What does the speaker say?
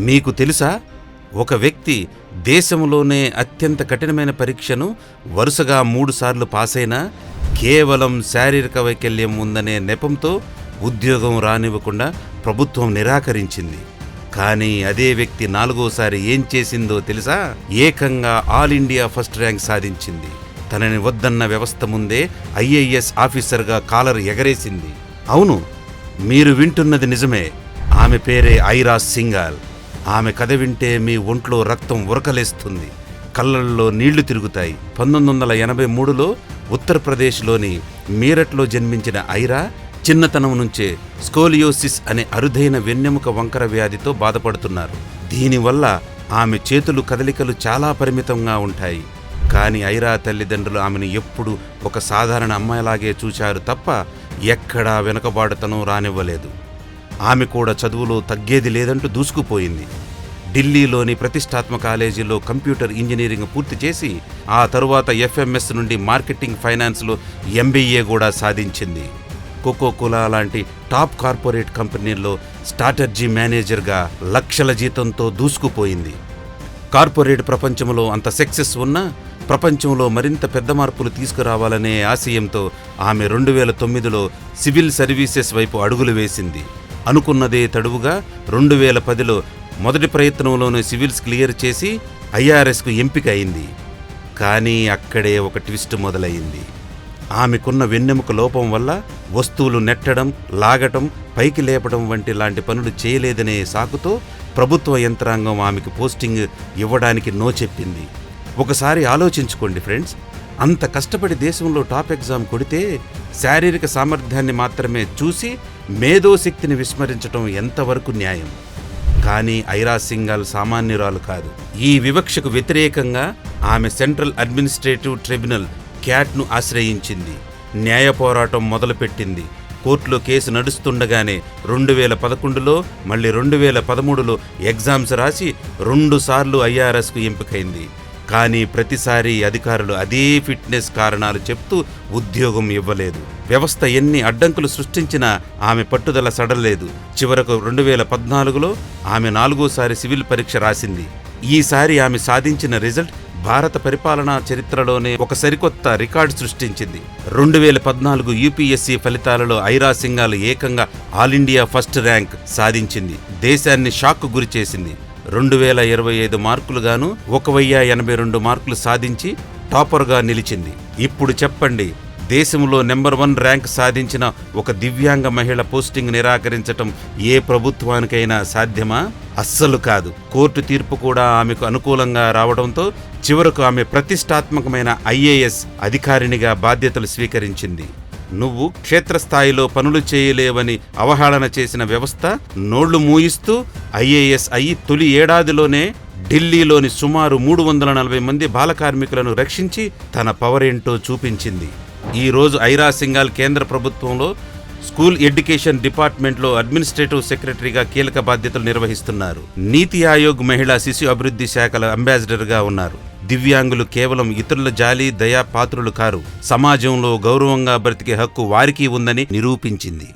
మీకు తెలుసా, ఒక వ్యక్తి దేశంలోనే అత్యంత కఠినమైన పరీక్షను వరుసగా 3 సార్లు పాసైనా కేవలం శారీరక వైకల్యం ఉందనే నెపంతో ఉద్యోగం రానివ్వకుండా ప్రభుత్వం నిరాకరించింది. కానీ అదే వ్యక్తి 4వసారి ఏం చేసిందో తెలుసా? ఏకంగా ఆల్ ఇండియా ఫస్ట్ ర్యాంక్ సాధించింది. తనని వద్దన్న వ్యవస్థ ముందే ఐఏఎస్ ఆఫీసర్గా కాలర్ ఎగరేసింది. అవును, మీరు వింటున్నది నిజమే. ఆమె పేరే ఐరా సింఘాల్. ఆమె కథ వింటే మీ ఒంట్లో రక్తం ఉరకలేస్తుంది, కళ్ళల్లో నీళ్లు తిరుగుతాయి. 1983లో ఉత్తరప్రదేశ్లోని మీరట్లో జన్మించిన ఐరా చిన్నతనం నుంచే స్కోలియోసిస్ అనే అరుదైన వెన్నెముక వంకర వ్యాధితో బాధపడుతున్నారు. దీనివల్ల ఆమె చేతులు కదలికలు చాలా పరిమితంగా ఉంటాయి. కానీ ఐరా తల్లిదండ్రులు ఆమెను ఎప్పుడూ ఒక సాధారణ అమ్మాయిలాగే చూశారు తప్ప ఎక్కడా వెనుకబాటుతనం రానివ్వలేదు. ఆమె కూడా చదువులో తగ్గేది లేదంటూ దూసుకుపోయింది. ఢిల్లీలోని ప్రతిష్టాత్మక కాలేజీలో కంప్యూటర్ ఇంజనీరింగ్ పూర్తి చేసి ఆ తరువాత ఎఫ్ఎంఎస్ నుండి మార్కెటింగ్ ఫైనాన్స్లో ఎంబీఏ కూడా సాధించింది. కోకోకోలా లాంటి టాప్ కార్పొరేట్ కంపెనీల్లో స్ట్రాటజీ మేనేజర్గా లక్షల జీతంతో దూసుకుపోయింది. కార్పొరేట్ ప్రపంచంలో అంత సక్సెస్ ఉన్నా ప్రపంచంలో మరింత పెద్ద మార్పులు తీసుకురావాలనే ఆశయంతో ఆమె 2009లో సివిల్ సర్వీసెస్ వైపు అడుగులు వేసింది. అనుకున్నదే తడువుగా 2010లో మొదటి ప్రయత్నంలోనే సివిల్స్ క్లియర్ చేసి ఐఆర్ఎస్కు ఎంపిక అయింది. కానీ అక్కడే ఒక ట్విస్ట్ మొదలైంది. ఆమెకున్న వెన్నెముక లోపం వల్ల వస్తువులు నెట్టడం, లాగటం, పైకి లేపడం వంటి లాంటి పనులు చేయలేదనే సాకుతో ప్రభుత్వ యంత్రాంగం ఆమెకు పోస్టింగ్ ఇవ్వడానికి నో చెప్పింది. ఒకసారి ఆలోచించుకోండి ఫ్రెండ్స్, అంత కష్టపడి దేశంలో టాప్ ఎగ్జామ్ కొడితే శారీరక సామర్థ్యాన్ని మాత్రమే చూసి మేధోశక్తిని విస్మరించడం ఎంతవరకు న్యాయం? కానీ ఐరా సింఘాల్ సామాన్యురాలు కాదు. ఈ వివక్షకు వ్యతిరేకంగా ఆమె సెంట్రల్ అడ్మినిస్ట్రేటివ్ ట్రిబ్యునల్ క్యాట్ను ఆశ్రయించింది. న్యాయ పోరాటం మొదలుపెట్టింది. కోర్టులో కేసు నడుస్తుండగానే 2011లో మళ్ళీ 2013లో ఎగ్జామ్స్ రాసి 2 సార్లు ఐఆర్ఎస్కు ఎంపికైంది. కానీ ప్రతిసారి అధికారులు అదే ఫిట్నెస్ కారణాలు చెప్తూ ఉద్యోగం ఇవ్వలేదు. వ్యవస్థ ఎన్ని అడ్డంకులు సృష్టించినా ఆమె పట్టుదల సడలేదు. చివరకు 2014లో ఆమె 4వసారి సివిల్ పరీక్ష రాసింది. ఈసారి ఆమె సాధించిన రిజల్ట్ భారత పరిపాలనా చరిత్రలోనే ఒక సరికొత్త రికార్డు సృష్టించింది. 2014 యూపీఎస్సీ ఫలితాలలో ఐరా సింఘాల్ ఏకంగా ఆల్ ఇండియా ఫస్ట్ ర్యాంక్ సాధించింది. దేశాన్ని షాక్ గురిచేసింది. 2025 మార్కులుగాను 1082 మార్కులు సాధించి టాపర్గా నిలిచింది. ఇప్పుడు చెప్పండి, దేశంలో నెంబర్ 1 ర్యాంక్ సాధించిన ఒక దివ్యాంగ మహిళ పోస్టింగ్ నిరాకరించటం ఏ ప్రభుత్వానికైనా సాధ్యమా? అస్సలు కాదు. కోర్టు తీర్పు కూడా ఆమెకు అనుకూలంగా రావడంతో చివరకు ఆమె ప్రతిష్టాత్మకమైన ఐఏఎస్ అధికారినిగా బాధ్యతలు స్వీకరించింది. నువ్వు క్షేత్రస్థాయిలో పనులు చేయలేవని అవహేళన చేసిన వ్యవస్థ నోళ్లు మూయిస్తూ ఐఏఎస్ అయి తొలి ఏడాదిలోనే ఢిల్లీలోని సుమారు 340 మంది బాలకార్మికులను రక్షించి తన పవర్ ఏంటో చూపించింది. ఈరోజు ఐరా సింఘాల్ కేంద్ర ప్రభుత్వంలో స్కూల్ ఎడ్యుకేషన్ డిపార్ట్మెంట్లో అడ్మినిస్ట్రేటివ్ సెక్రటరీగా కీలక బాధ్యతలు నిర్వహిస్తున్నారు. నీతి ఆయోగ్ మహిళా శిశు అభివృద్ధి శాఖల అంబాసిడర్గా ఉన్నారు. దివ్యాంగులు కేవలం ఇతరుల జాలి, దయా పాత్రులు కారు. సమాజంలో గౌరవంగా బ్రతికే హక్కు వారికి ఉందని నిరూపించింది.